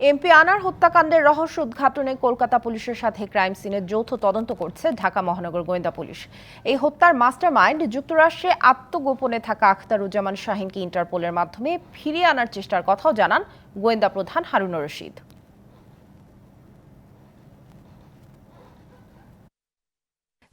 MP আনার হত্যাকাণ্ডের রহস্য উদ্ঘাটনে কলকাতা পুলিশের সাথে ক্রাইম সিনের যৌথ তদন্ত করছে ঢাকা মহানগর গোয়েন্দা পুলিশ। এই হত্যার মাস্টারমাইন্ড যুক্তরাষ্ট্রে আত্মগোপনে থাকা আখতারুজ্জামান শাহিনকে ইন্টারপোলের মাধ্যমে ফিরিয়ে আনার চেষ্টার কথাও জানান গোয়েন্দা প্রধান হারুনুর রশিদ।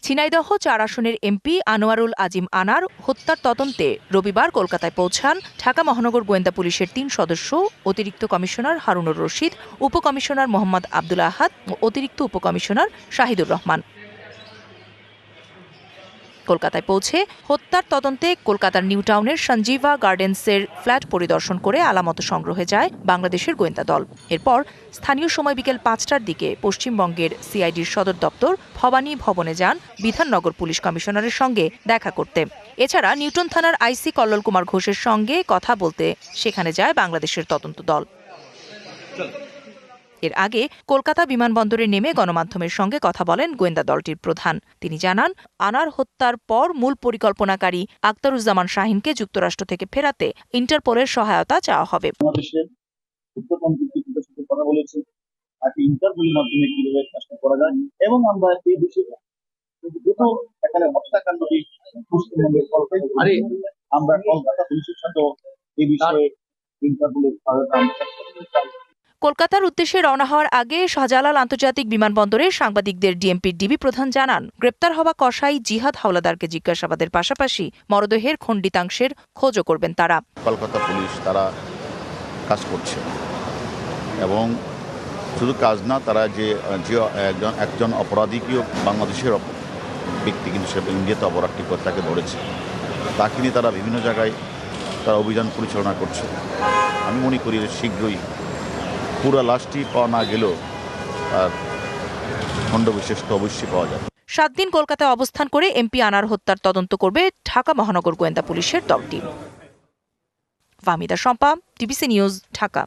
ঝিনাইদহ ৪ আসনের এমপি আনোয়ারুল আজিম আনার হত্যার তদন্তে রবিবার কলকাতায় পৌঁছান ঢাকা মহানগর গোয়েন্দা পুলিশের ৩ সদস্য, অতিরিক্ত কমিশনার হারুনুর রশিদ, উপকমিশনার মোহাম্মদ আব্দুল আহাদ ও অতিরিক্ত উপকমিশনার শাহিদুর রহমান। কলকাতায় পৌঁছে হত্যার তদন্তে কলকাতার নিউ টাউনের সঞ্জীভা গার্ডেন্সের ফ্ল্যাট পরিদর্শন করে আলামত সংগ্রহে যায় বাংলাদেশের গোয়েন্দা দল। এরপর স্থানীয় সময় বিকেল ৫টার দিকে পশ্চিমবঙ্গের সিআইডির সদর দপ্তর ভবানী ভবনে যান বিধাননগর পুলিশ কমিশনারের সঙ্গে দেখা করতে। এছাড়া নিউটন থানার আইসি কল্লোল কুমার ঘোষের সঙ্গে কথা বলতে সেখানে যায় বাংলাদেশের তদন্ত দল। এর আগে কলকাতা বিমানবন্দরে নেমে গণমাধ্যমের সঙ্গে কথা বলেন গোয়েন্দা দলটির প্রধান। তিনি জানান, আনার হত্যার পর মূল পরিকল্পনাকারী আখতারুজ্জামান শাহিনকে যুক্তরাষ্ট্র থেকে ফেরাতে ইন্টারপোলের সহায়তা চাওয়া হবে। এবং আমরা এই বিষয়ে এখানে হত্যাকাণ্ডটি আমরা কলকাতা পুলিশের সাথে এই বিষয়ে ইন্টারপোলের সহায়তা। কলকাতার উদ্দেশ্যে রওনা হওয়ার আগে শাহজালাল আন্তর্জাতিক বিমানবন্দরে সাংবাদিকদের ডিএমপির ডিবি প্রধান জানান, গ্রেপ্তার হওয়া কসাই জিহাদ হাওলাদারকে জিজ্ঞাসাবাদের পাশাপাশি মরদেহের খণ্ডিতাংশের খোঁজও করবেন তারা। কলকাতা পুলিশ তারা কাজ করছে এবং শুধু কাজ না, তারা যে একজন অপরাধীকেও বাংলাদেশের ব্যক্তি কিন্তু সে ইন্ডিয়াতে অপরাধটি করে তাকে ধরেছে, তাকে নিয়ে তারা বিভিন্ন জায়গায় তারা অভিযান পরিচালনা করছে। আমি মনে করি শীঘ্রই পুরো লাশটি পাওয়া না গেলেও আর খণ্ডবিশেষ তো অবশ্যই পাওয়া যাবে। 7 দিন কলকাতায় অবস্থান করে এমপি আনার হত্যার তদন্ত করবে ঢাকা মহানগর গোয়েন্দা পুলিশের দলটি। Fahmida Shampa, TBC news, Dhaka.